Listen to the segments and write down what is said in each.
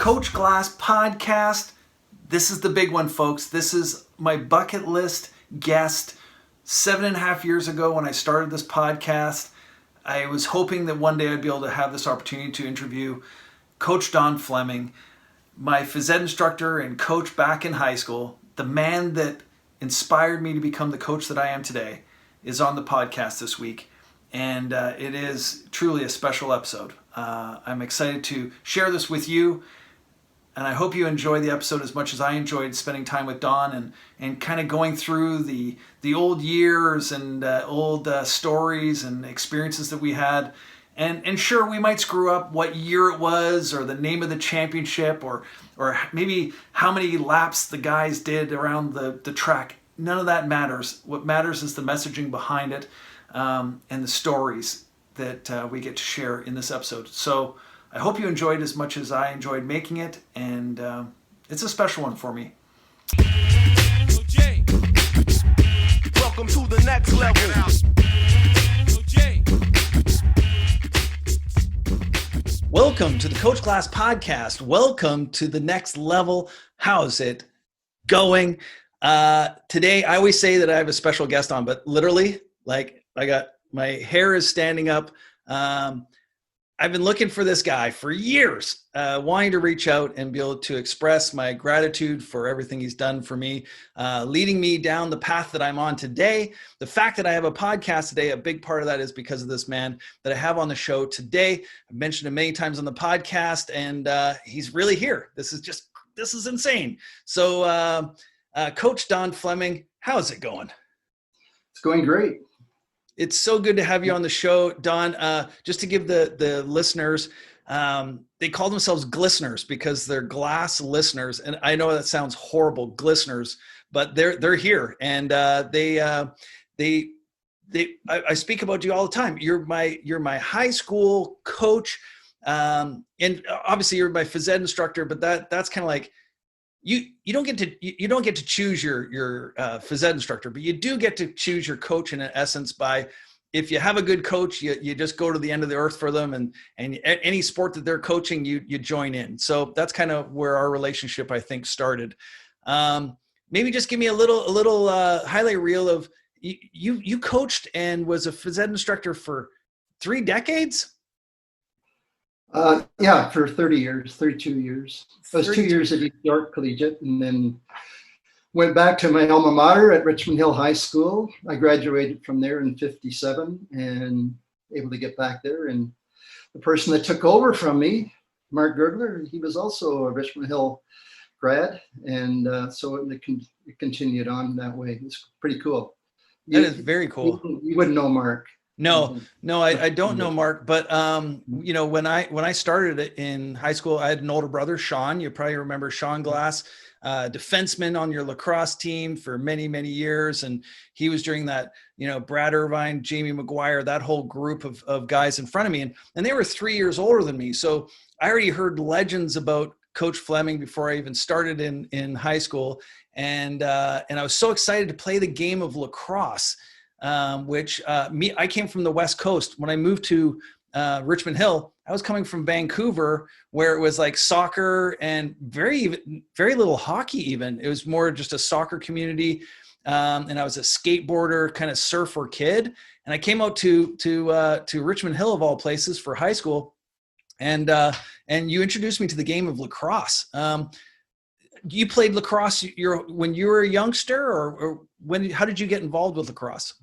Coach Glass podcast. This is the big one, folks. This is my bucket list guest. 7.5 years ago when I started this podcast, I was hoping that one day I'd be able to have this opportunity to interview Coach Don Fleming, my PhysEd instructor and coach back in high school. The man that inspired me to become the coach that I am today is on the podcast this week. And it is truly a special episode. I'm excited to share this with you. And I hope you enjoy the episode as much as I enjoyed spending time with Don and kind of going through the old years and old stories and experiences that we had. And sure, we might screw up what year it was or the name of the championship or maybe how many laps the guys did around the track. None of that matters. What matters is the messaging behind it and the stories that we get to share in this episode. So I hope you enjoyed as much as I enjoyed making it, and it's a special one for me. Welcome to the next level. Welcome to the Coach Glass podcast. Welcome to the next level. How's it going? Today, I always say that I have a special guest on, but literally, like I got my hair is standing up. I've been looking for this guy for years, wanting to reach out and be able to express my gratitude for everything he's done for me, leading me down the path that I'm on today. The fact that I have a podcast today, a big part of that is because of this man that I have on the show today. I've mentioned him many times on the podcast, and he's really here. This is insane. So Coach Don Fleming, how's it going? It's going great. It's so good to have you on the show, Don. Just to give the listeners, they call themselves glisteners because they're glass listeners. And I know that sounds horrible, glisteners, but they're here. And I speak about you all the time. You're my high school coach. And obviously you're my phys ed instructor, but that's kind of like, you don't get to choose your phys ed instructor, but you do get to choose your coach in essence by, if you have a good coach, you just go to the end of the earth for them, and any sport that they're coaching, you join in. So that's kind of where our relationship, I think, started. Maybe just give me a little highlight reel of you coached and was a phys ed instructor for 3 decades. Yeah, for 32 years. I was 2 years at East York Collegiate and then went back to my alma mater at Richmond Hill High School. I graduated from there in 57 and able to get back there. And the person that took over from me, Mark Gergler, he was also a Richmond Hill grad. And so it continued on that way. It's pretty cool. That is very cool. You wouldn't know Mark. No, I don't know Mark, but when I started in high school, I had an older brother, Sean. You probably remember Sean Glass, defenseman on your lacrosse team for many, many years. And he was during that, Brad Irvine, Jamie McGuire, that whole group of guys in front of me. And they were 3 years older than me. So I already heard legends about Coach Fleming before I even started in high school. And I was so excited to play the game of lacrosse. I came from the West Coast. When I moved to Richmond Hill, I was coming from Vancouver, where it was like soccer and very, very little hockey even. It was more just a soccer community. And I was a skateboarder, kind of surfer kid. And I came out to Richmond Hill of all places for high school. And you introduced me to the game of lacrosse. You played lacrosse when you were a youngster, or how did you get involved with lacrosse?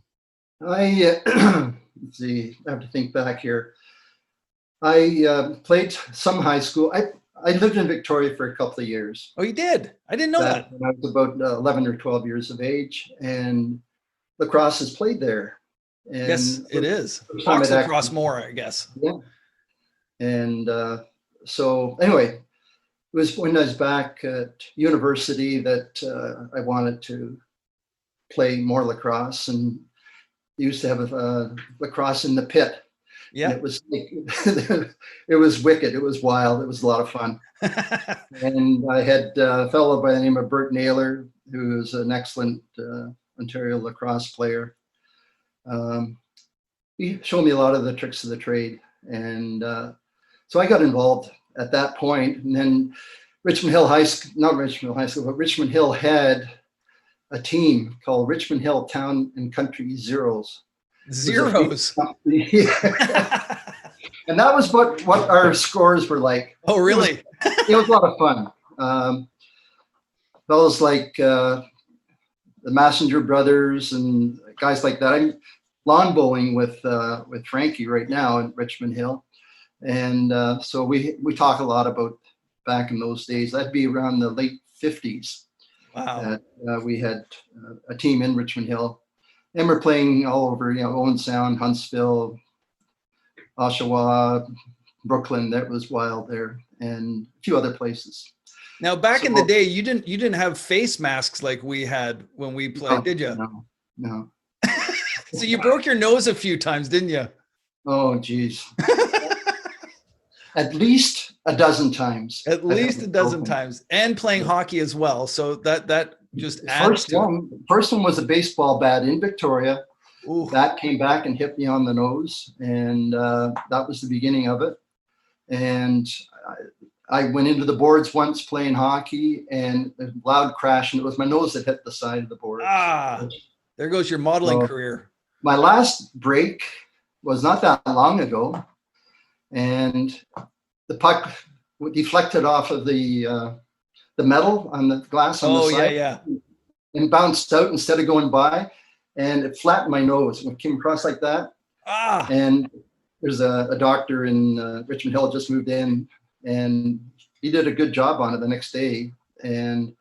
Let's see, I have to think back here. I played some high school. I lived in Victoria for a couple of years. Oh, you did? I didn't know that. When I was about 11 or 12 years of age, and lacrosse is played there. And yes, it is. Box lacrosse more, I guess. Yeah. And so anyway, it was when I was back at university that I wanted to play more lacrosse, and used to have a lacrosse in the pit. Yeah, it was it was wicked. It was wild. It was a lot of fun. And I had a fellow by the name of Bert Naylor, who was an excellent Ontario lacrosse player. He showed me a lot of the tricks of the trade, and so I got involved at that point. And then Richmond Hill High School, not Richmond Hill High School, but Richmond Hill had a team called Richmond Hill Town and Country Zeros. Zeros. Yeah. And that was what our scores were like. Oh, really? It was a lot of fun. Fellows like the Messenger Brothers and guys like that. I'm lawn bowling with Frankie right now in Richmond Hill. And so we talk a lot about back in those days. That'd be around the late 50s. Wow. That we had a team in Richmond Hill. And we're playing all over, Owen Sound, Huntsville, Oshawa, Brooklyn. That was wild there, and a few other places. Now, back in the day, you didn't have face masks like we had when we played, did you? No. So you broke your nose a few times, didn't you? Oh, geez. At least a dozen times. At least a dozen times, and playing hockey as well. So that just adds to it. First one was a baseball bat in Victoria. Ooh. That came back and hit me on the nose, and that was the beginning of it. And I went into the boards once playing hockey, and a loud crash, and it was my nose that hit the side of the board. There goes your modeling career. My last break was not that long ago, and the puck deflected off of the metal on the glass on the side. Yeah. And bounced out instead of going by, and it flattened my nose. It came across like that. And there's a doctor in Richmond Hill just moved in, and he did a good job on it the next day and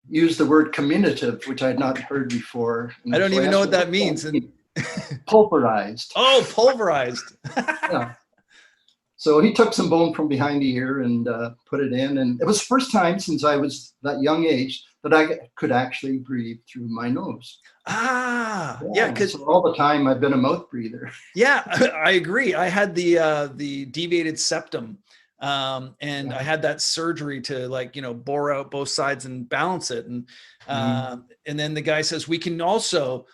used the word comminative, which I had not heard before. I don't even know what that means. Pulverized. Oh, pulverized. Yeah. So he took some bone from behind the ear and put it in. And it was the first time since I was that young age that I could actually breathe through my nose. Yeah, because so all the time I've been a mouth breather. Yeah, I agree. I had the deviated septum, and I had that surgery to bore out both sides and balance it. And and then the guy says, we can also,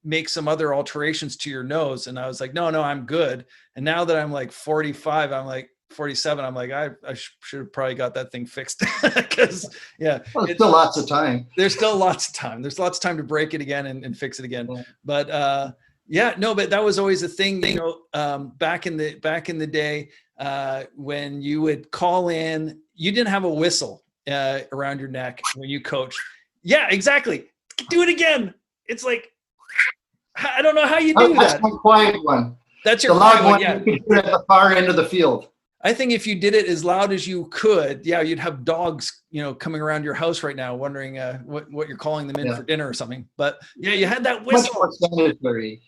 make some other alterations to your nose. And I was like, no, I'm good. And now that I'm like 45, I'm like 47, I'm like, I should have probably got that thing fixed. Because well, it's still lots of time. There's still lots of time. There's lots of time to break it again and fix it again. But but that was always a thing, back in the day, when you would call in, you didn't have a whistle around your neck when you coached. Yeah, exactly. Do it again. It's like, I don't know how you do that. That's my quiet one. That's your loud one. Yeah. You can do it at the far end of the field. I think if you did it as loud as you could, you'd have dogs, coming around your house right now, wondering what you're calling them in for dinner or something. But you had that whistle. Much more sanitary.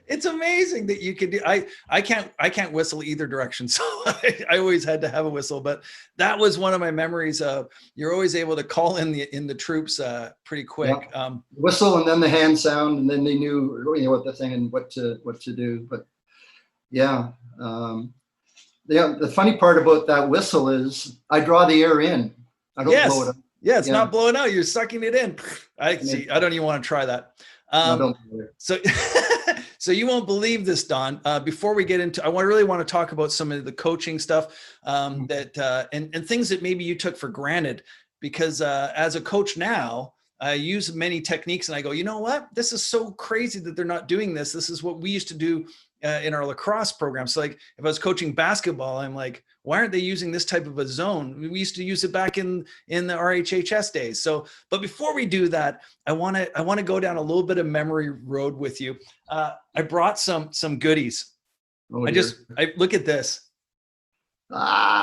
It's amazing that you could do. I can't whistle either direction, so I always had to have a whistle. But that was one of my memories of you're always able to call in the troops pretty quick. Yeah. Whistle and then the hand sound, and then they knew what the thing and what to do. But the funny part about that whistle is I draw the air in. I don't blow it out. Yeah, it's not blowing out. You're sucking it in. I see. I don't even want to try that. So you won't believe this, Don. Before we get into, I really want to talk about some of the coaching stuff that and things that maybe you took for granted, because as a coach now, I use many techniques and I go, you know what? This is so crazy that they're not doing this. This is what we used to do in our lacrosse program. So like if I was coaching basketball, I'm like, why aren't they using this type of a zone? We used to use it back in the RHHS days. So, but before we do that, I want to go down a little bit of memory road with you. I brought some goodies. I look at this.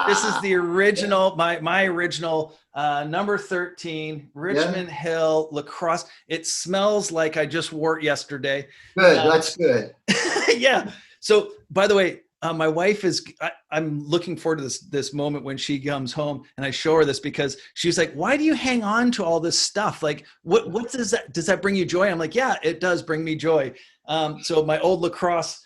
This is the original, my original number 13 Richmond Hill lacrosse. It smells like I just wore it yesterday. Good, that's good. Yeah. So by the way, my wife I'm looking forward to this moment when she comes home and I show her this, because she's like, why do you hang on to all this stuff? Like, what does that bring you joy? I'm like, yeah, it does bring me joy. So my old lacrosse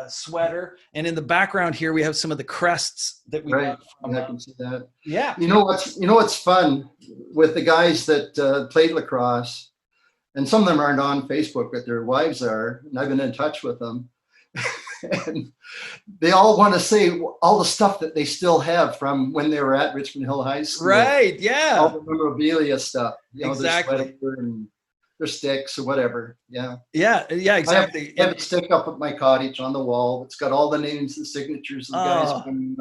sweater, and in the background here, we have some of the crests that we got from I can see that. Yeah. You know what's fun with the guys that played lacrosse, and some of them aren't on Facebook, but their wives are, and I've been in touch with them. And they all want to say all the stuff that they still have from when they were at Richmond Hill High School. Right. Yeah. All the memorabilia stuff. Exactly. Their sweater and their sticks or whatever. Yeah. Yeah. Yeah. Exactly. I have a stick up at my cottage on the wall. It's got all the names and signatures of the guys Oh. from,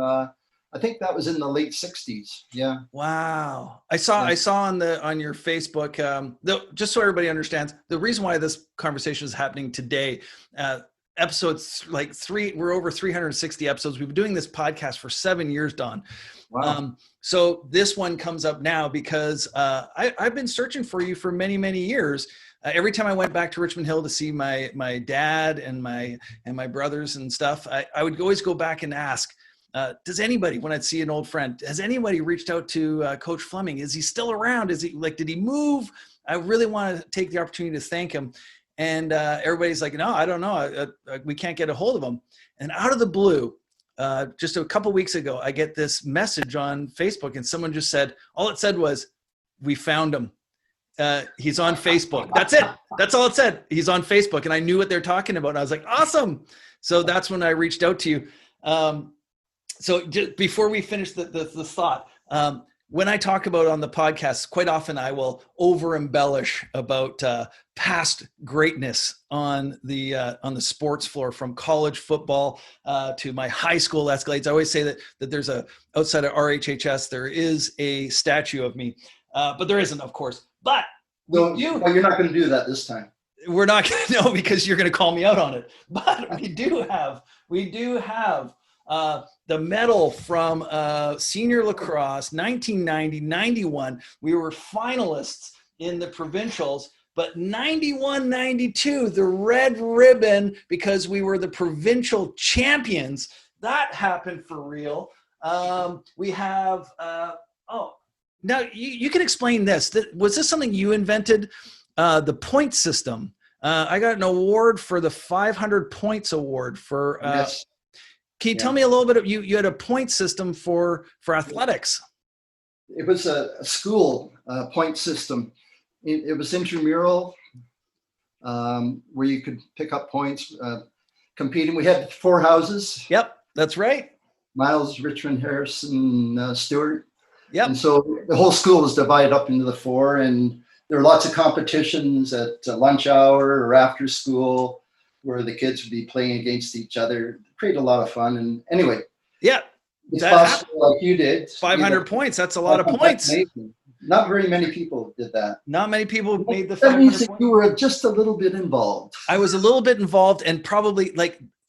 I think that was in the late 60s. Yeah. Wow. I saw on your Facebook, just so everybody understands, the reason why this conversation is happening today, episodes we're over 360 episodes. We've been doing this podcast for 7 years, Don. Wow. So this one comes up now because I've been searching for you for many, many years. Every time I went back to Richmond Hill to see my dad and my brothers and stuff, I would always go back and ask, does anybody, when I'd see an old friend, has anybody reached out to Coach Fleming? Is he still around? Did he move? I really want to take the opportunity to thank him. And everybody's like, no, I don't know. We can't get a hold of him. And out of the blue, just a couple weeks ago, I get this message on Facebook and someone just said, all it said was, we found him. He's on Facebook. That's it. That's all it said. He's on Facebook. And I knew what they're talking about. And I was like, awesome. So that's when I reached out to you. So just before we finish the thought, when I talk about on the podcast, quite often I will over embellish about past greatness on the sports floor, from college football to my high school escalades. I always say that there's outside of RHHS, there is a statue of me, but there isn't, of course. But Well, you're not going to do that this time. We're not going to know, because you're going to call me out on it. But we do have the medal from senior lacrosse, 1990, 91. We were finalists in the provincials, but 91, 92, the red ribbon, because we were the provincial champions. That happened for real. We have, now you can explain this. Was this something you invented? The point system. I got an award for the 500 points award for, Yes. Can you tell me a little bit of, you had a point system for athletics? It was a school point system. It was intramural, where you could pick up points, competing. We had 4 houses. Yep, that's right. Miles, Richmond, Harrison, Stewart. Yep. And so the whole school was divided up into the 4, and there were lots of competitions at lunch hour or after school, where the kids would be playing against each other. Create a lot of fun. And anyway, yeah, it's possible, like you did. 500 points. That's a lot of points. Not very many people did that. Not many people made the That 500 means that points. you were just a little bit involved. I was a little bit involved, and probably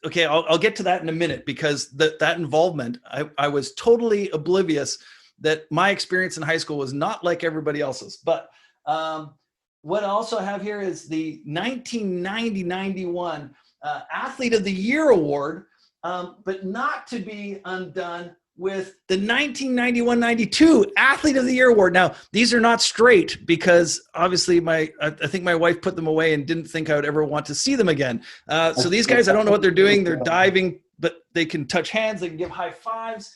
okay, I'll get to that in a minute, because that involvement, I was totally oblivious that my experience in high school was not like everybody else's. But what I also have here is the 1990-91 Athlete of the Year Award, but not to be undone with the 1991-92 Athlete of the Year Award. Now, these are not straight, because obviously I think my wife put them away and didn't think I would ever want to see them again. So these guys, I don't know what they're doing. They're diving, but they can touch hands. They can give high fives.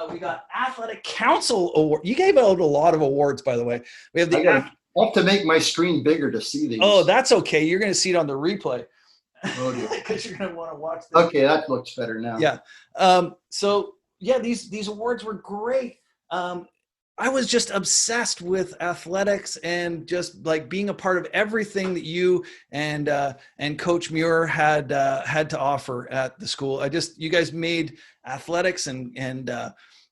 We got Athletic Council Award. You gave out a lot of awards, by the way. We have I have to make my screen bigger to see these. Oh, that's okay. You're going to see it on the replay. Oh, dear. Because you're going to want to watch this. Okay, that looks better now. Yeah. So yeah, these awards were great. I was just obsessed with athletics and just like being a part of everything that you and Coach Muir had to offer at the school. You guys made athletics and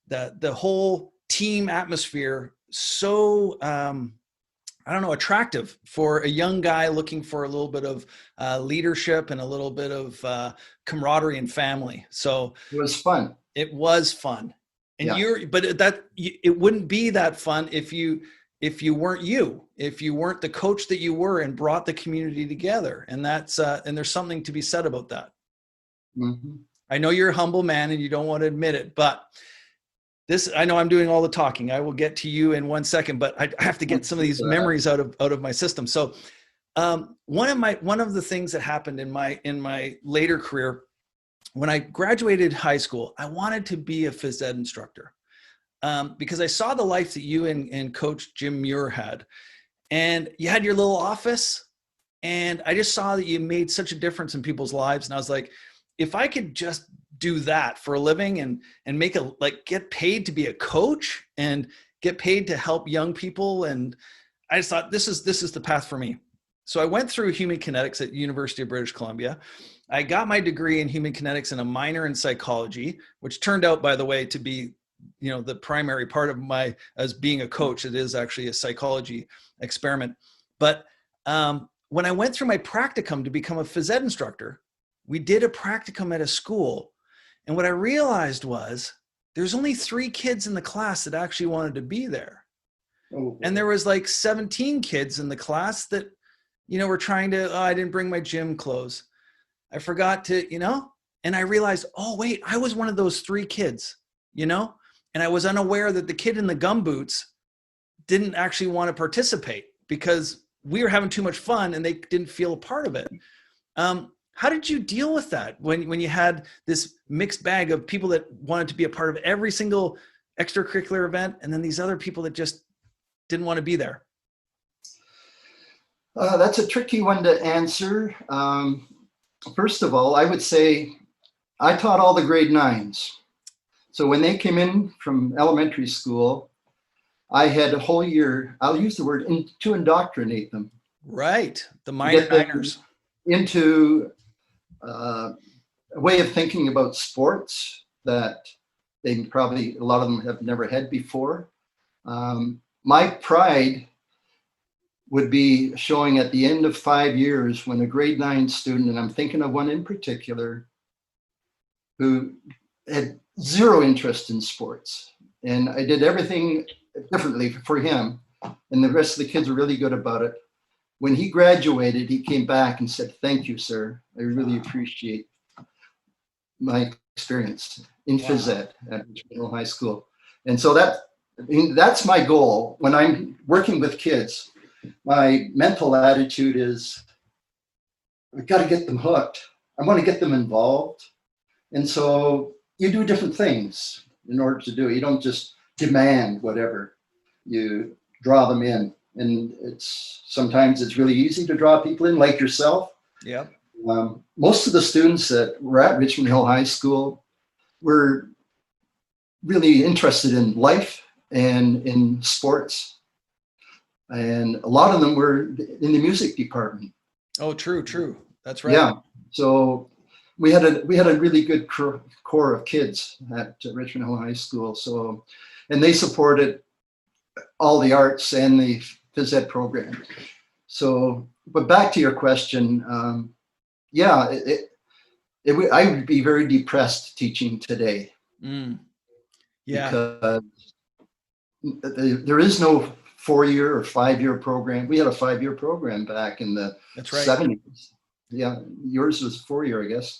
the whole team atmosphere so attractive for a young guy looking for a little bit of leadership and a little bit of camaraderie and family. So it was fun. It was fun. And yeah. It wouldn't be that fun if you weren't if you weren't the coach that you were and brought the community together. And that's and there's something to be said about that. Mm-hmm. I know you're a humble man and you don't want to admit it, but I know I'm doing all the talking. I will get to you in 1 second, but I have to get some of these memories out of my system. So one of the things that happened in my later career, when I graduated high school, I wanted to be a PhysEd instructor because I saw the life that you and Coach Jim Muir had. And you had your little office, and I just saw that you made such a difference in people's lives. And I was like, if I could just do that for a living and make get paid to be a coach and get paid to help young people. And I just thought this is the path for me. So I went through human kinetics at University of British Columbia. I got my degree in human kinetics and a minor in psychology, which turned out, by the way, to be, the primary part of as being a coach. It is actually a psychology experiment. But when I went through my practicum to become a phys ed instructor, we did a practicum at a school. And what I realized was there's only 3 kids in the class that actually wanted to be there. Oh, and there was like 17 kids in the class that, were trying to, I didn't bring my gym clothes. I forgot to, and I realized, oh, wait, I was one of those 3 kids, and I was unaware that the kid in the gumboots didn't actually want to participate because we were having too much fun and they didn't feel a part of it. How did you deal with that when you had this mixed bag of people that wanted to be a part of every single extracurricular event and then these other people that just didn't want to be there? That's a tricky one to answer. First of all, I would say I taught all the grade 9s. So when they came in from elementary school, I had a whole year, I'll use the word, to indoctrinate them. Right, the minor niners. Into a way of thinking about sports that they probably, a lot of them have never had before. My pride would be showing at the end of 5 years when a grade 9 student, and I'm thinking of one in particular, who had zero interest in sports. And I did everything differently for him. And the rest of the kids were really good about it. When he graduated, he came back and said, "Thank you, sir. I really appreciate my experience in phys ed at Richmond High School." And so that's my goal. When I'm working with kids, my mental attitude is, I've got to get them hooked. I want to get them involved. And so you do different things in order to do it. You don't just demand whatever. You draw them in. And sometimes it's really easy to draw people in, like yourself. Yeah. Most of the students that were at Richmond Hill High School were really interested in life and in sports. And a lot of them were in the music department. Oh, true. That's right. Yeah. So we had a really good core of kids at Richmond Hill High School. So, and they supported all the arts and the phys ed program. So, but back to your question, I would be very depressed teaching today. Yeah. Because there is no 4-year or 5-year program. We had a 5-year program back in the 70s. Yeah, yours was 4-year, I guess.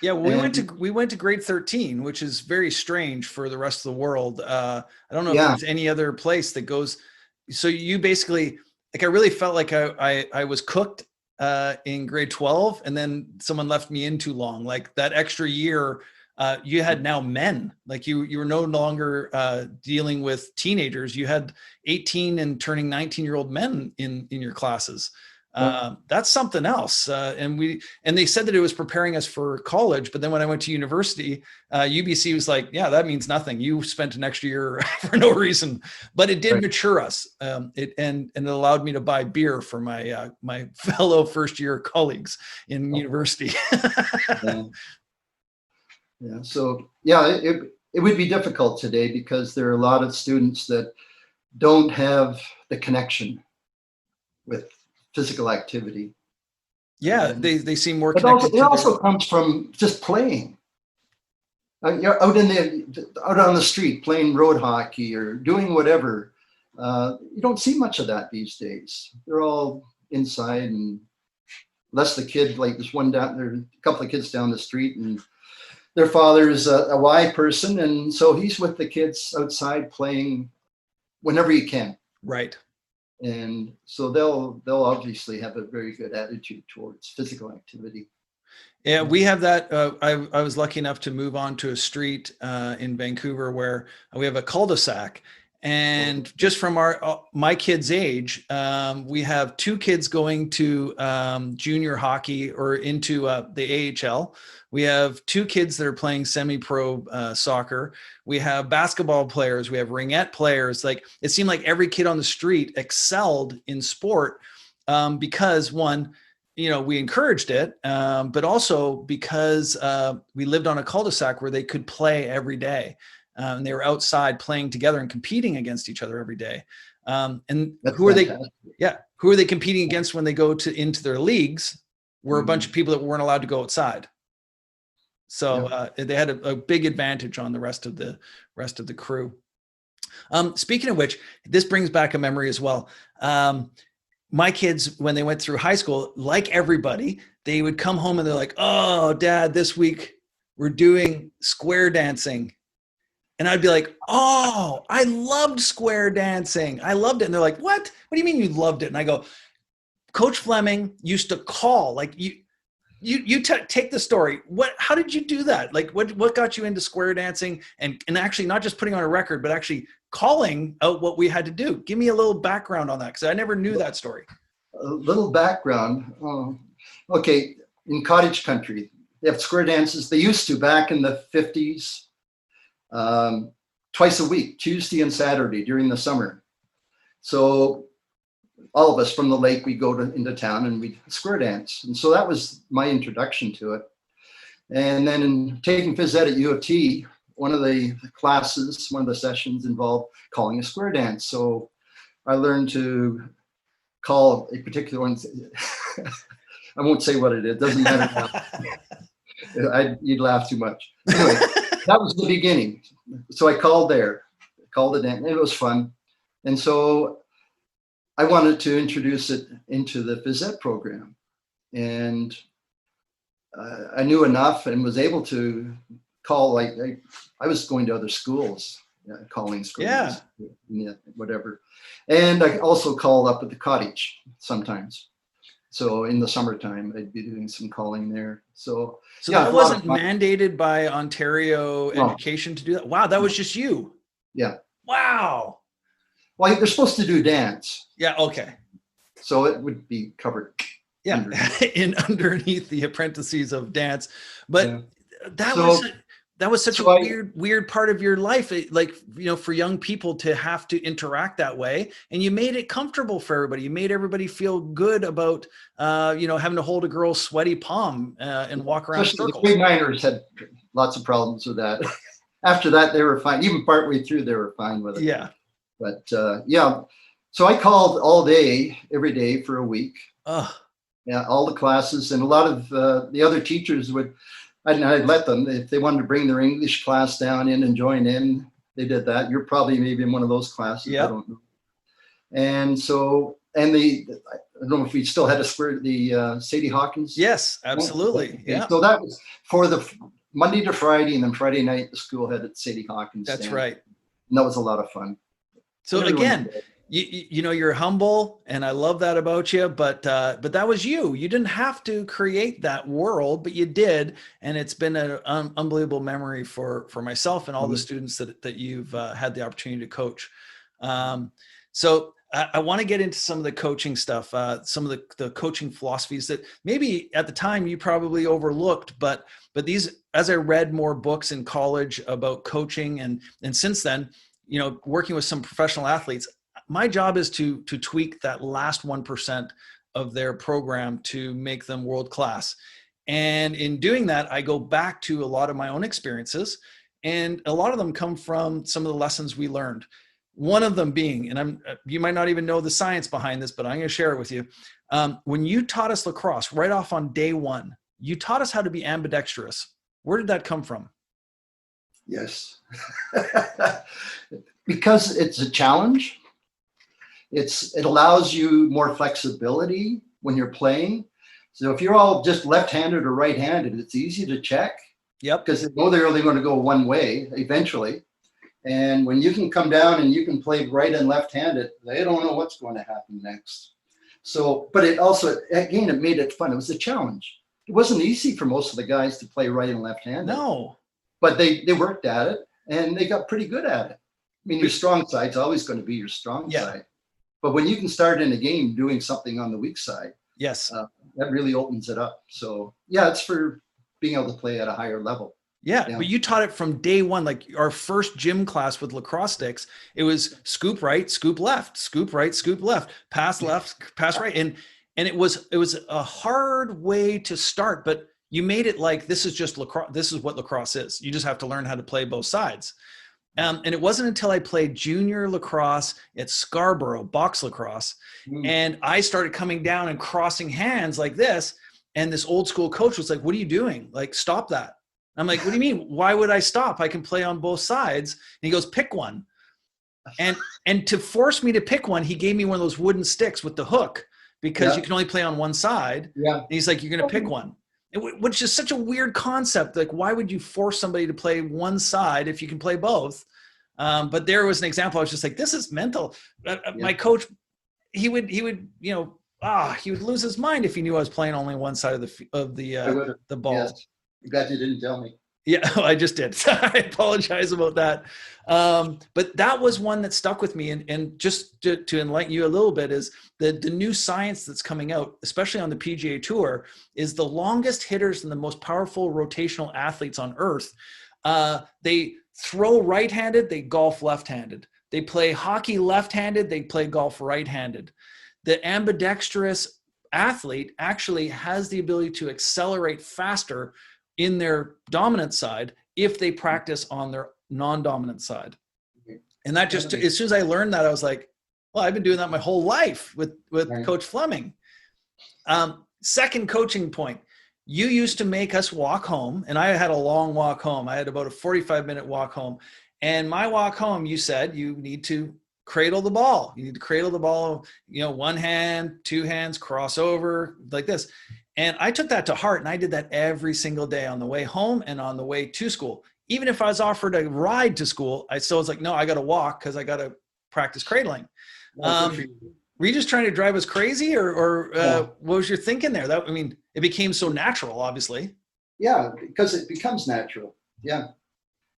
Yeah, well, we went to grade 13, which is very strange for the rest of the world. I don't know if there's any other place that goes. So you basically, I really felt like I was cooked in grade 12, and then someone left me in too long. Like that extra year, you had now men. Like you were no longer dealing with teenagers. You had 18 and turning 19-year-old men in your classes. That's something else. And they said that it was preparing us for college. But then when I went to university, UBC was like, yeah, that means nothing. You spent an extra year for no reason, but it did mature us. And it allowed me to buy beer for my fellow first year colleagues in university. Yeah. So it would be difficult today because there are a lot of students that don't have the connection with physical activity. Yeah, they seem more connected. It also comes from just playing. You're out on the street playing road hockey or doing whatever. You don't see much of that these days. They're all inside, and unless the kid, like this one down there, a couple of kids down the street, and their father is a Y person, and so he's with the kids outside playing whenever he can. Right. And so they'll obviously have a very good attitude towards physical activity. Yeah, we have that. I was lucky enough to move on to a street in Vancouver where we have a cul-de-sac, And just from my kids' age, we have 2 kids going to junior hockey or into the AHL. We have 2 kids that are playing semi-pro soccer. We have basketball players. We have ringette players. Like, it seemed like every kid on the street excelled in sport because, one, we encouraged it, but also because we lived on a cul-de-sac where they could play every day. And they were outside playing together and competing against each other every day. And That's who are fantastic. who are they competing against when they go into their leagues? Were a bunch of people that weren't allowed to go outside. So they had a big advantage on the rest of the crew. Speaking of which, this brings back a memory as well. My kids, when they went through high school, like everybody, they would come home and they're like, "Oh, Dad, this week we're doing square dancing." And I'd be like, "Oh, I loved square dancing. I loved it." And they're like, "What? What do you mean you loved it?" And I go, "Coach Fleming used to call, like, take the story. How did you do that? Like, what got you into square dancing and actually not just putting on a record, but actually calling out what we had to do? Give me a little background on that, because I never knew that story." A little background. Okay, in cottage country, they have square dances. They used to back in the 50s. Twice a week, Tuesday and Saturday during the summer. So all of us from the lake, we'd go into town and we'd square dance. And so that was my introduction to it. And then in taking PhysEd at U of T, one of the classes, one of the sessions involved calling a square dance. So I learned to call a particular one. I won't say what it is. It doesn't matter now. You'd laugh too much. Anyway, that was the beginning. So I called the dance, and it was fun. And so I wanted to introduce it into the PhysEd program. And I knew enough and was able to call, like, I was going to other schools, calling schools, whatever. And I also called up at the cottage sometimes. So in the summertime, I'd be doing some calling there. So that wasn't mandated by Ontario Education to do that? Wow, that was just you? Yeah. Wow. Well, they're supposed to do dance. Yeah, okay. So it would be covered. Yeah, underneath the apprentices of dance. But that was such a weird part of your life, like, for young people to have to interact that way. And you made it comfortable for everybody. You made everybody feel good about, having to hold a girl's sweaty palm and walk around circles. The grade minors had lots of problems with that. After that, they were fine. Even partway through, they were fine with it. Yeah. But so I called all day, every day for a week. Yeah, all the classes, and a lot of the other teachers would. I'd let them, if they wanted to bring their English class down in and join in, they did that. You're probably maybe in one of those classes. Yeah. I don't know. And so, I don't know if we still had the Sadie Hawkins. Yes, absolutely. Yeah. So that was for the Monday to Friday, and then Friday night, the school had at Sadie Hawkins. That's right. And that was a lot of fun. So again, you're humble, and I love that about you, but that was you. You didn't have to create that world, but you did. And it's been an unbelievable memory for myself and all the students that you've had the opportunity to coach. So I want to get into some of the coaching stuff, some of the coaching philosophies that maybe at the time you probably overlooked, but these, as I read more books in college about coaching and since then, working with some professional athletes, my job is to tweak that last 1% of their program to make them world-class. And in doing that, I go back to a lot of my own experiences, and a lot of them come from some of the lessons we learned. One of them being, and you might not even know the science behind this, but I'm going to share it with you. When you taught us lacrosse right off on day one, you taught us how to be ambidextrous. Where did that come from? Yes. Because it's a challenge. It allows you more flexibility when you're playing. So if you're all just left-handed or right-handed, it's easy to check. Yep. Because they know they're only going to go one way eventually. And when you can come down and you can play right and left-handed, they don't know what's going to happen next. So, but it also, again, it made it fun. It was a challenge. It wasn't easy for most of the guys to play right and left-handed. No. But they worked at it, and they got pretty good at it. mean, your strong side's always going to be your strong Yeah. side. But when you can start in a game doing something on the weak side, Yes. that really opens it up. So yeah, it's for being able to play at a higher level. Yeah, Yeah. but you taught it from day one. Like our first gym class with lacrosse sticks, it was scoop right, scoop left, scoop right, scoop left, pass left, pass right, and it was a hard way to start. But you made it like this is just lacrosse. This is what lacrosse is. You just have to learn how to play both sides. And it wasn't until I played junior lacrosse at Scarborough, box lacrosse, and I started coming down and crossing hands like this. And this old school coach was like, "What are you doing? Like, stop that." I'm like, "What do you mean? Why would I stop? I can play on both sides." And he goes, "Pick one." And to force me to pick one, he gave me one of those wooden sticks with the hook because you can only play on one side. Yeah. And he's like, "You're going to pick one." Which is such a weird concept. Like, why would you force somebody to play one side if you can play both? But there was an example. I was just like, this is mental. My coach, he would, he would lose his mind if he knew I was playing only one side of the ball. Yes. I'm glad you didn't tell me. Yeah, I just did. I apologize about that. But that was one that stuck with me. And just to enlighten you a little bit is the new science that's coming out, especially on the PGA Tour, is the longest hitters and the most powerful rotational athletes on earth. They throw right-handed, they golf left-handed. They play hockey left-handed, they play golf right-handed. The ambidextrous athlete actually has the ability to accelerate faster in their dominant side if they practice on their non-dominant side. And that just, as soon as I learned that, I was like, well, I've been doing that my whole life with Coach Fleming. Second coaching point, you used to make us walk home, and I had a long walk home. I had about a 45-minute walk home. And my walk home, you said you need to cradle the ball. You need to cradle the ball, one hand, two hands, cross over like this. And I took that to heart, and I did that every single day on the way home and on the way to school. Even if I was offered a ride to school, I still was like, no, I got to walk because I got to practice cradling. Were you just trying to drive us crazy, or what was your thinking there? It became so natural, obviously. Yeah, because it becomes natural. Yeah,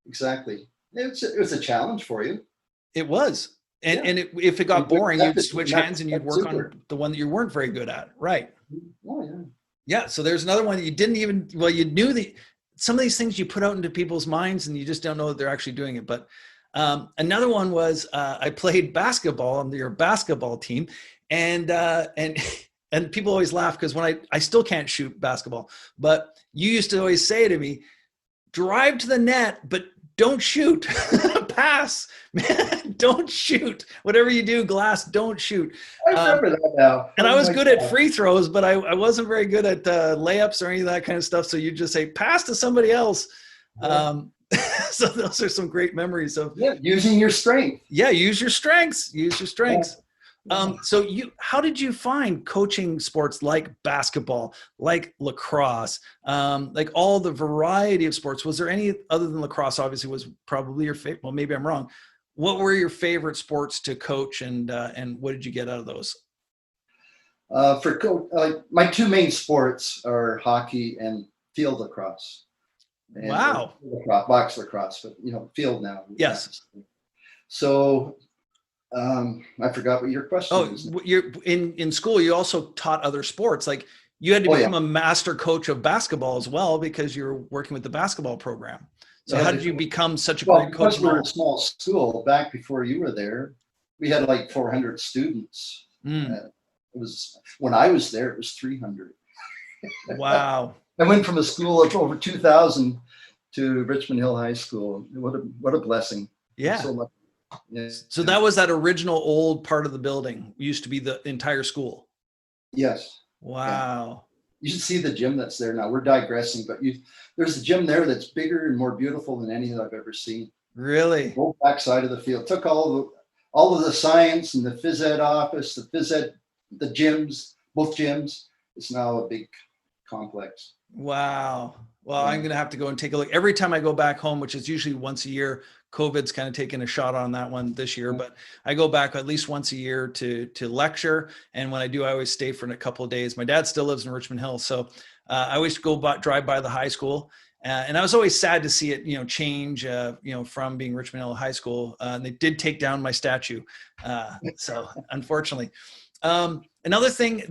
exactly. It was a challenge for you. It was. And if it got boring, you'd switch hands and you'd work on the one that you weren't very good at. Right. Oh, yeah. Yeah. So there's another one that you didn't even, you knew some of these things you put out into people's minds and you just don't know that they're actually doing it. But another one was I played basketball on your basketball team, and people always laugh because when I still can't shoot basketball, but you used to always say to me, drive to the net, but don't shoot. Pass, man, don't shoot. Whatever you do, glass, don't shoot. I remember that now. And I was good at free throws, but I wasn't very good at layups or any of that kind of stuff. So you just say, pass to somebody else. Yeah. So those are some great memories of using your strength. Yeah, use your strengths. Use your strengths. Yeah. So how did you find coaching sports like basketball, like lacrosse, like all the variety of sports? Was there any other than lacrosse? Obviously, was probably your favorite. Well, maybe I'm wrong. What were your favorite sports to coach, and what did you get out of those? My two main sports are hockey and field lacrosse. And wow. Box lacrosse, but field now. Yes. So. I forgot what your question was. You're in school. You also taught other sports. Like you had to become a master coach of basketball as well because you're working with the basketball program. So how did you become such a great coach? Because we were a small school back before you were there. We had like 400 students. It was when I was there. It was 300. Wow! I went from a school of over 2,000 to Richmond Hill High School. What a blessing! Yeah. So much. Yes. So that was that original old part of the building. It used to be the entire school. Yes. Wow. Yeah. You should see the gym that's there now. We're digressing, but there's a gym there that's bigger and more beautiful than anything I've ever seen. Really? The whole back side of the field. Took all of the science and the PhysEd office, the gyms, both gyms. It's now a big complex. Wow. Well, I'm going to have to go and take a look. Every time I go back home, which is usually once a year, COVID's kind of taken a shot on that one this year, but I go back at least once a year to lecture. And when I do, I always stay for a couple of days. My dad still lives in Richmond Hill. So I always drive by the high school. And I was always sad to see it, change, from being Richmond Hill High School. And they did take down my statue. So unfortunately, another thing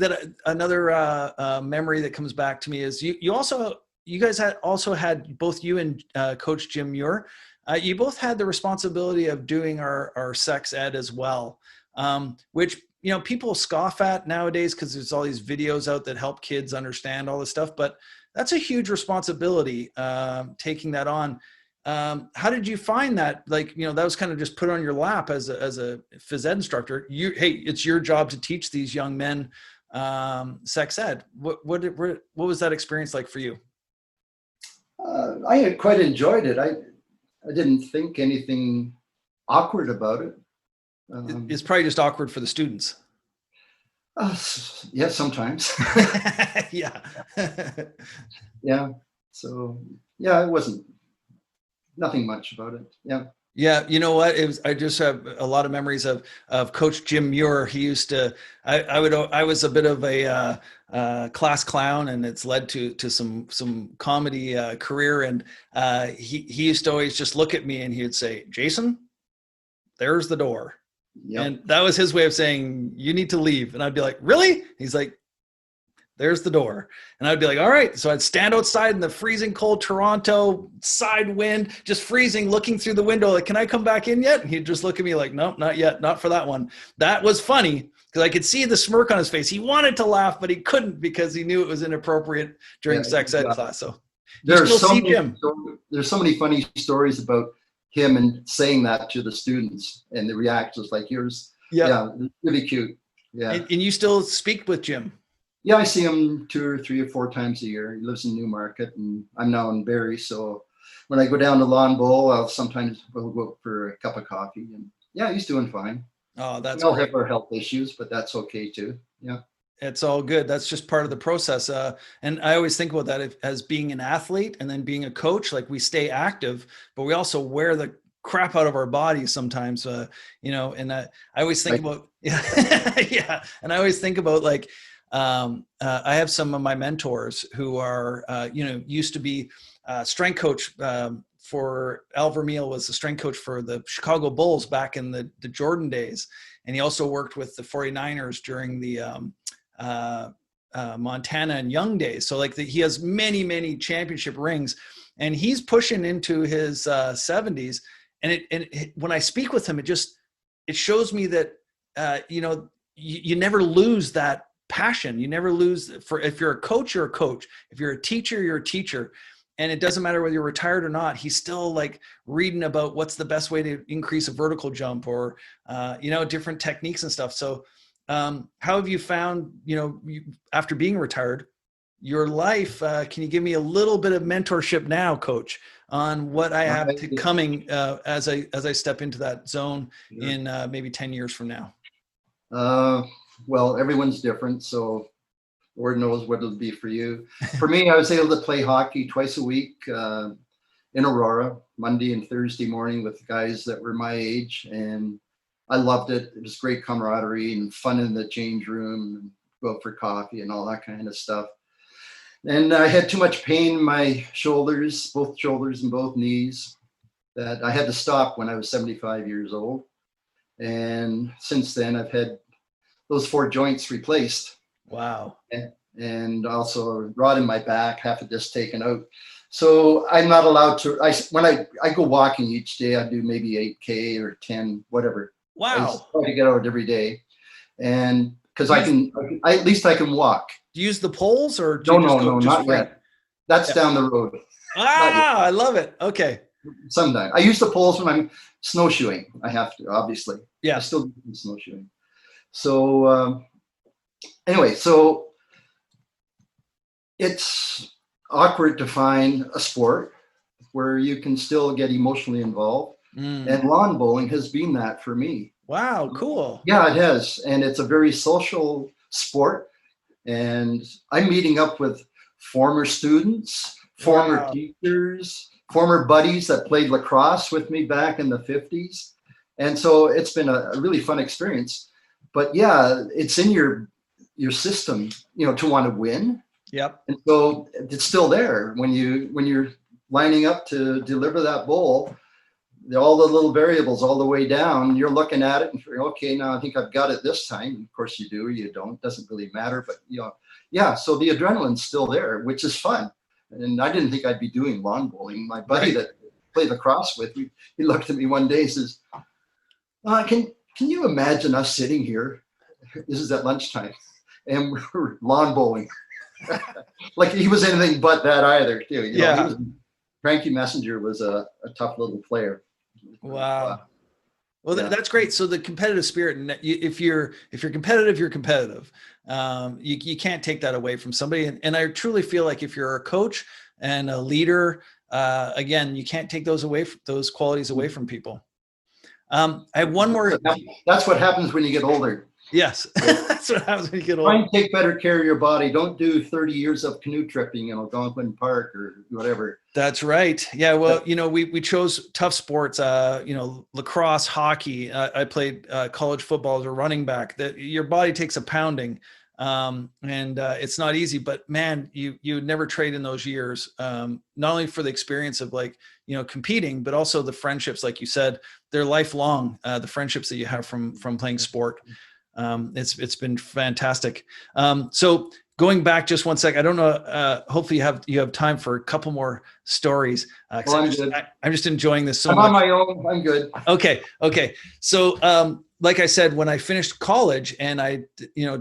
another memory that comes back to me is you guys had both you and Coach Jim Muir. You both had the responsibility of doing our sex ed as well, which, people scoff at nowadays because there's all these videos out that help kids understand all this stuff, but that's a huge responsibility, taking that on. How did you find that? Like, that was kind of just put on your lap as a phys ed instructor. Hey, it's your job to teach these young men sex ed. What was that experience like for you? I had quite enjoyed it. I didn't think anything awkward about it. It's probably just awkward for the students. Yeah, sometimes. Yeah. Yeah. So yeah, it wasn't nothing much about it. Yeah. Yeah, you know what? I just have a lot of memories of Coach Jim Muir. He used to. I was a bit of a class clown, and it's led to some comedy career. And he used to always just look at me, and he would say, "Jason, there's the door." Yep. And that was his way of saying, "You need to leave." And I'd be like, "Really?" He's like, "There's the door." And I'd be like, "All right." So I'd stand outside in the freezing cold Toronto, side wind, just freezing, looking through the window, like, "Can I come back in yet?" And he'd just look at me like, "Nope, not yet. Not for that one." That was funny because I could see the smirk on his face. He wanted to laugh, but he couldn't because he knew it was inappropriate during sex ed class. So there's so many funny stories about him and saying that to the students, and the reactions like yours. Yeah, really cute. Yeah. And you still speak with Jim? Yeah, I see him 2 or 3 or 4 times a year. He lives in Newmarket, and I'm now in Barrie. So when I go down to Lawn Bowl, we'll go out for a cup of coffee. And yeah, he's doing fine. Oh, that's great. We all have our health issues, but that's okay too. Yeah. It's all good. That's just part of the process. And I always think about that as being an athlete and then being a coach. Like, we stay active, but we also wear the crap out of our bodies sometimes, and I always think about, yeah. And I always think about, like, I have some of my mentors who are, used to be strength coach for Al Vermeil was the strength coach for the Chicago Bulls back in the Jordan days. And he also worked with the 49ers during the Montana and Young days. So like he has many, many championship rings, and he's pushing into his 70s. And when I speak with him, it shows me that, you never lose that passion. You never lose if you're a coach, you're a coach. If you're a teacher, you're a teacher. And it doesn't matter whether you're retired or not. He's still like reading about what's the best way to increase a vertical jump or, different techniques and stuff. So how have you found, after being retired, your life? Can you give me a little bit of mentorship now, Coach, on what I have coming as I step into that zone in maybe 10 years from now? Well, everyone's different, so Lord knows what it'll be for you. For me, I was able to play hockey twice a week in Aurora, Monday and Thursday morning, with guys that were my age, and I loved it. It was great camaraderie and fun in the change room, and go out for coffee and all that kind of stuff. And I had too much pain in my shoulders, both shoulders and both knees, that I had to stop when I was 75 years old. And since then, I've had those 4 joints replaced. Wow. And also a rod in my back, half a disc taken out. So I'm not allowed to, when I go walking each day, I do maybe 8K or 10, whatever. Wow. I try to get out every day. And because at least I can walk. Do you use the poles or do not yet. That's down the road. I love it. Okay. Sometimes I use the poles when I'm snowshoeing. I have to, obviously. Yeah. I still do snowshoeing. So anyway, so it's awkward to find a sport where you can still get emotionally involved. And lawn bowling has been that for me. Wow, cool. Yeah, it has. And it's a very social sport. And I'm meeting up with former students, former teachers, former buddies that played lacrosse with me back in the 50s. And so it's been a really fun experience. But yeah, it's in your system, to want to win. Yep. And so it's still there when you're lining up to deliver that bowl, all the little variables all the way down, you're looking at it and figuring, okay, now I think I've got it this time. And of course you do, or you don't, doesn't really matter. But yeah, so the adrenaline's still there, which is fun. And I didn't think I'd be doing lawn bowling. My buddy that played lacrosse with, he looked at me one day and says, can you imagine us sitting here? This is at lunchtime, and we're lawn bowling. Like he was anything but that either, too. You know, Frankie Messenger was a tough little player. Wow. Well, that's great. So the competitive spirit, and if you're competitive, you're competitive. You can't take that away from somebody. And I truly feel like if you're a coach and a leader, again, you can't take those qualities away from people. I have one more. That's what happens when you get older. Yes, that's what happens when you get older. Try and take better care of your body. Don't do 30 years of canoe tripping in Algonquin Park or whatever. That's right. Yeah. Well, we chose tough sports, lacrosse, hockey. I played college football as a running back. That your body takes a pounding, and it's not easy. But man, you would never trade in those years. Not only for the experience of competing, but also the friendships, like you said, they're lifelong. The friendships that you have from playing sport. It's been fantastic. So going back just one sec, I don't know. Hopefully you have time for a couple more stories. I'm just enjoying this so much. I'm on my own. I'm good. Okay. So, like I said, when I finished college and I,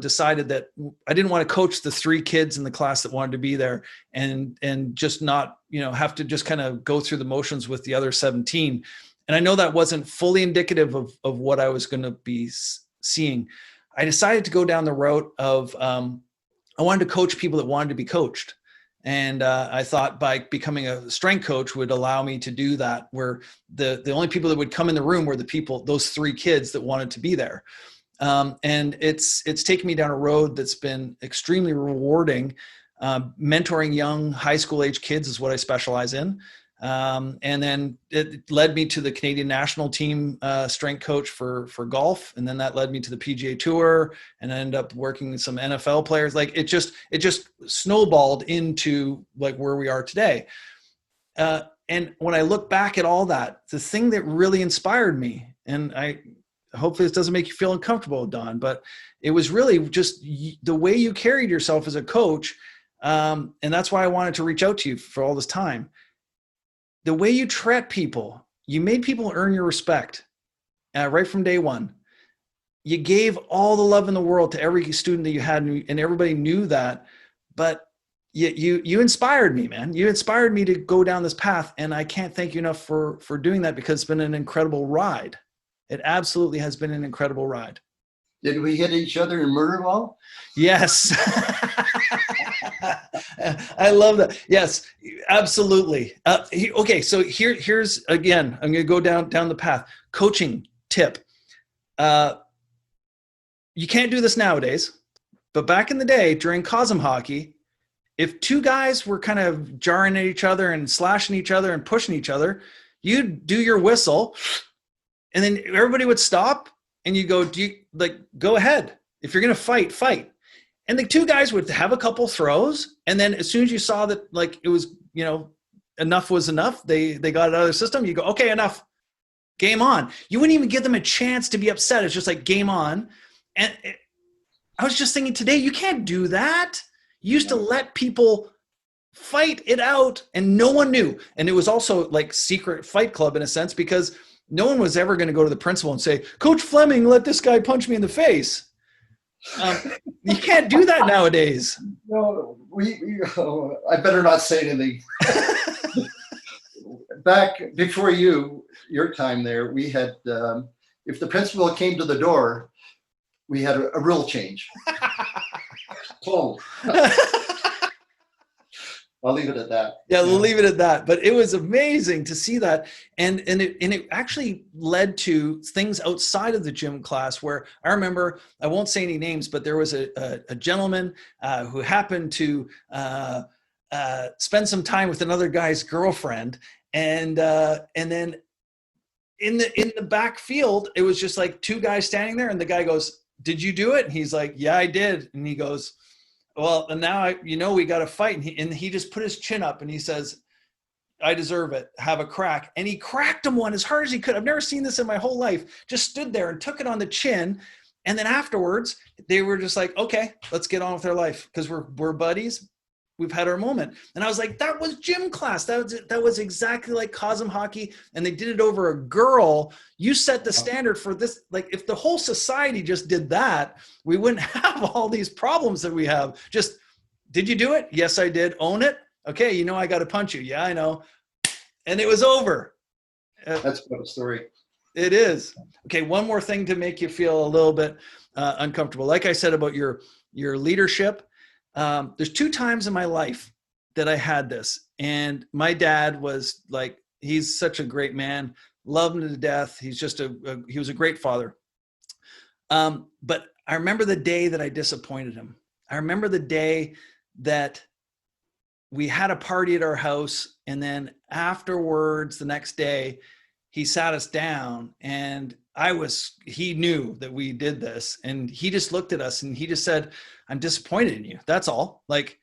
decided that I didn't want to coach the 3 kids in the class that wanted to be there and just not, have to just kind of go through the motions with the other 17. And I know that wasn't fully indicative of what I was going to be seeing. I decided to go down the route of, I wanted to coach people that wanted to be coached. And I thought by becoming a strength coach would allow me to do that, where the only people that would come in the room were those 3 kids that wanted to be there. And it's taken me down a road that's been extremely rewarding. Mentoring young high school age kids is what I specialize in. And then it led me to the Canadian national team strength coach for golf. And then that led me to the PGA Tour, and I ended up working with some NFL players. Like it just snowballed into like where we are today. And when I look back at all that, the thing that really inspired me, and hopefully this doesn't make you feel uncomfortable, Don, but it was really just the way you carried yourself as a coach. And that's why I wanted to reach out to you for all this time. The way you treat people, you made people earn your respect right from day one. You gave all the love in the world to every student that you had, and everybody knew that. But you inspired me, man. You inspired me to go down this path, and I can't thank you enough for doing that, because it's been an incredible ride. It absolutely has been an incredible ride. Did we hit each other in murder law? Yes. I love that. Yes, absolutely. Okay, so here's again, I'm going to go down the path. Coaching tip. You can't do this nowadays, but back in the day during Cosm hockey, if 2 guys were kind of jarring at each other and slashing each other and pushing each other, you'd do your whistle, and then everybody would stop. And you go, go ahead. If you're going to fight. And the 2 guys would have a couple throws. And then as soon as you saw that, it was, enough was enough, they got it out of their system. You go, okay, enough, game on. You wouldn't even give them a chance to be upset. It's just like game on. And I was just thinking today, you can't do that. You used to let people fight it out and no one knew. And it was also like secret fight club in a sense, because no one was ever going to go to the principal and say, Coach Fleming, let this guy punch me in the face. You can't do that nowadays. No, I better not say anything. Back before your time there, we had, if the principal came to the door, we had a rule change. Oh. I'll leave it at that. Yeah, we'll leave it at that. But it was amazing to see that. And it actually led to things outside of the gym class where I remember, I won't say any names, but there was a gentleman who happened to spend some time with another guy's girlfriend. And then in the back field, it was just like 2 guys standing there, and the guy goes, "Did you do it?" And he's like, "Yeah, I did." And he goes, "Well, and now we got to fight." And he just put his chin up and he says, I deserve it. Have a crack. And he cracked him one as hard as he could. I've never seen this in my whole life. Just stood there and took it on the chin. And then afterwards, they were just like, okay, let's get on with our life because we're buddies. We've had our moment. And I was like, that was gym class. That was exactly like Cosm hockey. And they did it over a girl. You set the standard for this. Like if the whole society just did that, we wouldn't have all these problems that we have. Just, did you do it? Yes, I did. Own it. Okay. You know, I got to punch you. Yeah, I know. And it was over. That's quite a story. It is. Okay. One more thing to make you feel a little bit uncomfortable. Like I said about your leadership, there's 2 times in my life that I had this, and my dad was like, he's such a great man, loved him to death. He's just he was a great father. But I remember the day that I disappointed him. I remember the day that we had a party at our house, and then afterwards, the next day, he sat us down, and he knew that we did this, and he just looked at us and he just said, I'm disappointed in you. That's all. Like,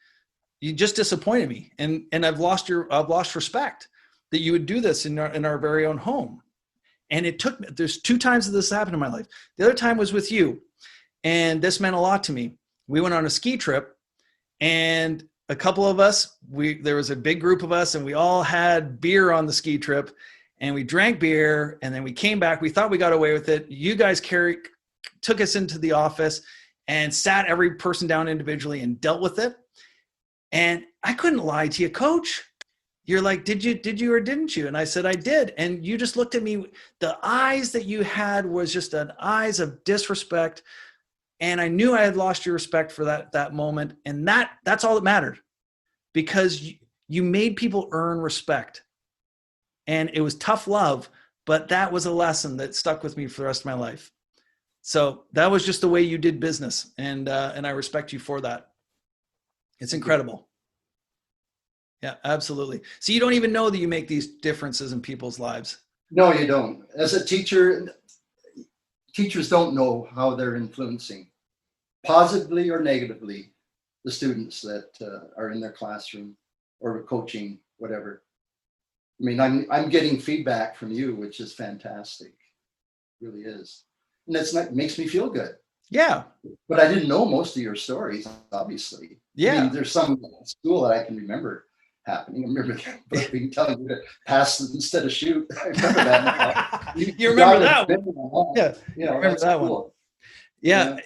you just disappointed me. And I've lost respect that you would do this in our very own home. And there's 2 times that this happened in my life. The other time was with you. And this meant a lot to me. We went on a ski trip, and a couple of us, there was a big group of us, and we all had beer on the ski trip, and we drank beer, and then we came back. We thought we got away with it. You guys took us into the office and sat every person down individually and dealt with it. And I couldn't lie to you, Coach. You're like, did you or didn't you? And I said, I did. And you just looked at me. The eyes that you had was just an eyes of disrespect. And I knew I had lost your respect for that moment. And that's all that mattered, because you made people earn respect. And it was tough love, but that was a lesson that stuck with me for the rest of my life. So that was just the way you did business. And I respect you for that. It's incredible. Yeah, absolutely. So you don't even know that you make these differences in people's lives. No, you don't. As a teacher, teachers don't know how they're influencing positively or negatively the students that are in their classroom or coaching, whatever. I mean, I'm getting feedback from you, which is fantastic. It really is. And it makes me feel good. Yeah. But I didn't know most of your stories, obviously. Yeah. I mean, there's some at school that I can remember happening. I remember being telling you to pass instead of shoot. I remember that. You remember that one? Yeah. You know, remember that cool. One. Yeah.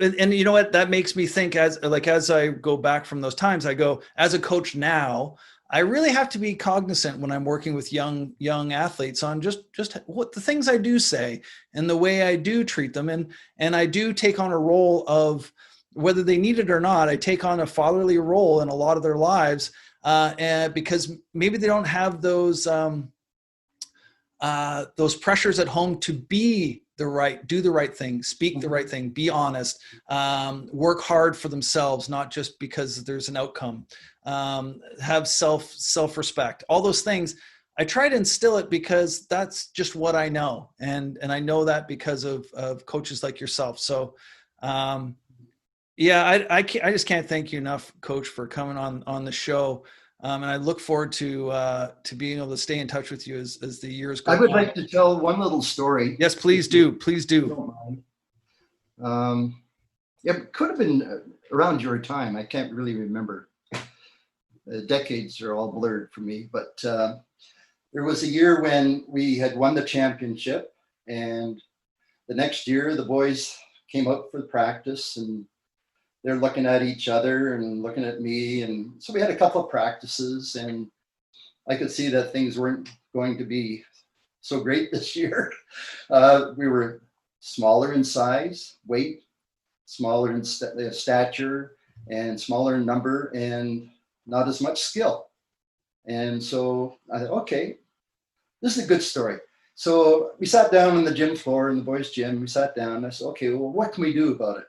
And you know what? That makes me think as I go back from those times, I go, as a coach now, I really have to be cognizant when I'm working with young athletes on just what the things I do say and the way I do treat them. And I do take on a role of, whether they need it or not, I take on a fatherly role in a lot of their lives, and because maybe they don't have those pressures at home to do the right thing, speak the right thing, be honest, work hard for themselves, not just because there's an outcome, have self-respect, all those things. I try to instill it because that's just what I know. And I know that because of coaches like yourself. So, yeah, I just can't thank you enough, Coach, for coming on the show. And I look forward to being able to stay in touch with you as the years go on. I would like to tell one little story. Yes, please do. Please do. Don't mind. It could have been around your time. I can't really remember. The decades are all blurred for me. But there was a year when we had won the championship. And the next year, the boys came out for practice, and they're looking at each other and looking at me. And so we had a couple of practices, and I could see that things weren't going to be so great this year. We were smaller in size, weight, smaller in stature, and smaller in number, and not as much skill. And so I thought, okay, this is a good story. So we sat down on the gym floor in the boys' gym. We sat down, and I said, okay, well, what can we do about it?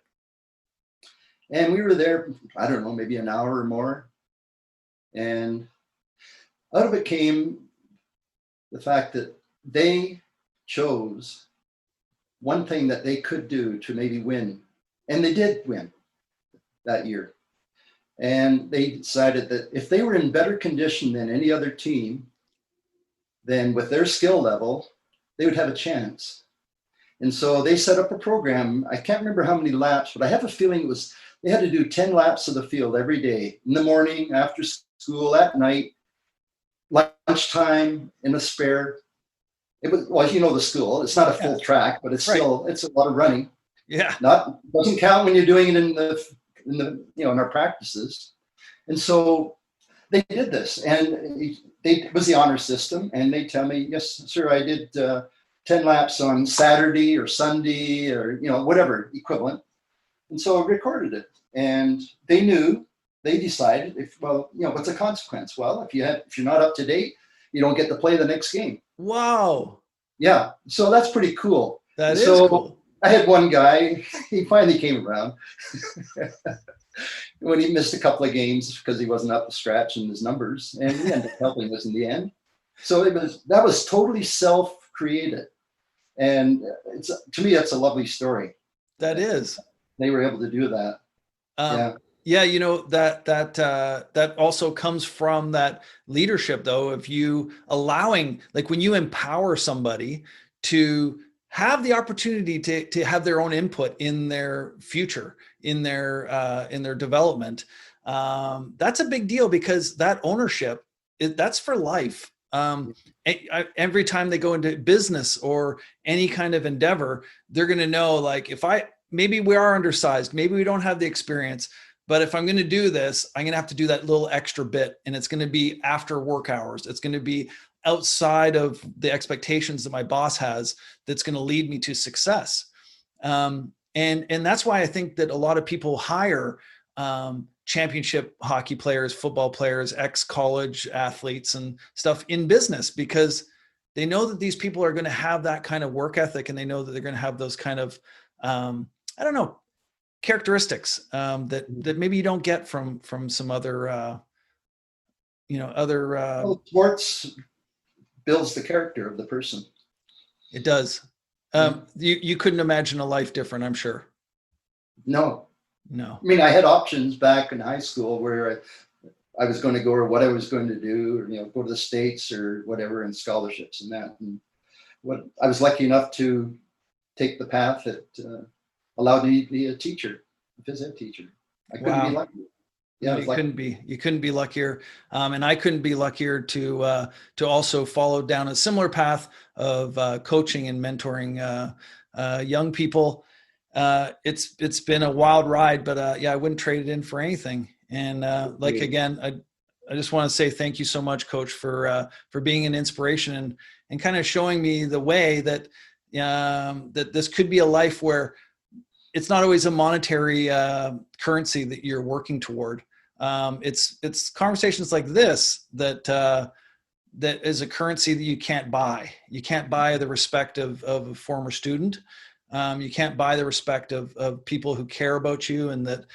And we were there, I don't know, maybe an hour or more. And out of it came the fact that they chose one thing that they could do to maybe win. And they did win that year. And they decided that if they were in better condition than any other team, then with their skill level, they would have a chance. And so they set up a program. I can't remember how many laps, but I have a feeling it was, they had to do 10 laps of the field every day, in the morning, after school, at night, lunchtime, in a spare. It was, well, you know, the school, it's not a full track, but it's still, it's a lot of running. Yeah. Doesn't count when you're doing it in the, you know, in our practices. And so they did this, and it was the honor system. And they tell me, yes, sir, I did 10 laps on Saturday or Sunday or, you know, whatever equivalent. And so I recorded it, and they knew, they decided if, well, you know, what's the consequence? Well, if you're not up to date, you don't get to play the next game. Wow. Yeah. So that's pretty cool. That is cool. I had one guy, he finally came around when he missed a couple of games because he wasn't up to scratch in his numbers, and he ended up helping us in the end. So that was totally self-created. And to me, that's a lovely story. That is. They were able to do that. Yeah, you know, that also comes from that leadership, though, of you allowing, like when you empower somebody to have the opportunity to have their own input in their future, in their development. That's a big deal, because that ownership, that's for life. Every time they go into business or any kind of endeavor, they're going to know, like, maybe we are undersized, maybe we don't have the experience, but if I'm going to do this, I'm going to have to do that little extra bit, and it's going to be after work hours. It's going to be outside of the expectations that my boss has, that's going to lead me to success. And that's why I think that a lot of people hire championship hockey players, football players, ex-college athletes and stuff in business, because they know that these people are going to have that kind of work ethic, and they know that they're going to have those kind of, characteristics that maybe you don't get from some other, Well, sports builds the character of the person. It does. You couldn't imagine a life different, I'm sure. No. I mean, I had options back in high school where I was going to go, or what I was going to do, or, you know, go to the States or whatever, and scholarships and that. And I was lucky enough to take the path that allowed me to be a teacher, a phys ed teacher. I couldn't be lucky. Yeah, you couldn't be luckier. And I couldn't be luckier to also follow down a similar path of coaching and mentoring young people. It's been a wild ride, but I wouldn't trade it in for anything. And again, I just want to say thank you so much, Coach, for being an inspiration and kind of showing me the way that that this could be a life where it's not always a monetary currency that you're working toward. It's conversations like this that is a currency that you can't buy. You can't buy the respect of a former student. You can't buy the respect of people who care about you and that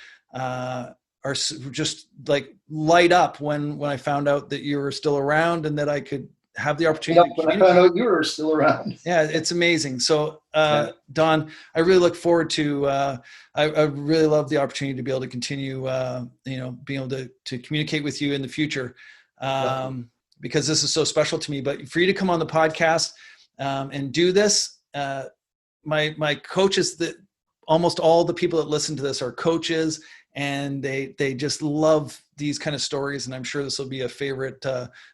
are just like light up when I found out that you were still around and that I could have the opportunity. When I found out you were still around. Yeah, it's amazing. So, Don, I really look forward to. I really love the opportunity to be able to continue. Being able to communicate with you in the future, because this is so special to me. But for you to come on the podcast and do this, my coaches, that almost all the people that listen to this are coaches, and they just love these kind of stories. And I'm sure this will be a favorite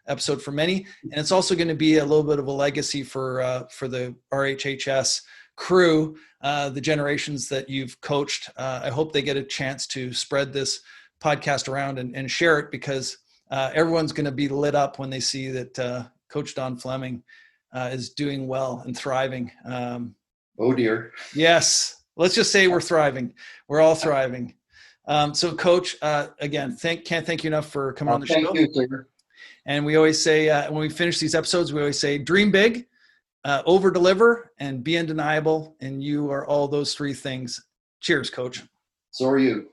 episode for many. And it's also going to be a little bit of a legacy for the RHHS crew, the generations that you've coached. I hope they get a chance to spread this podcast around and share it, because everyone's going to be lit up when they see that Coach Don Fleming is doing well and thriving. Oh dear. Yes. Let's just say we're thriving. We're all thriving. So Coach, again, can't thank you enough for coming on the show. Thank you, sir. And we always say, when we finish these episodes, we always say, dream big, over deliver, and be undeniable. And you are all those three things. Cheers, Coach. So are you.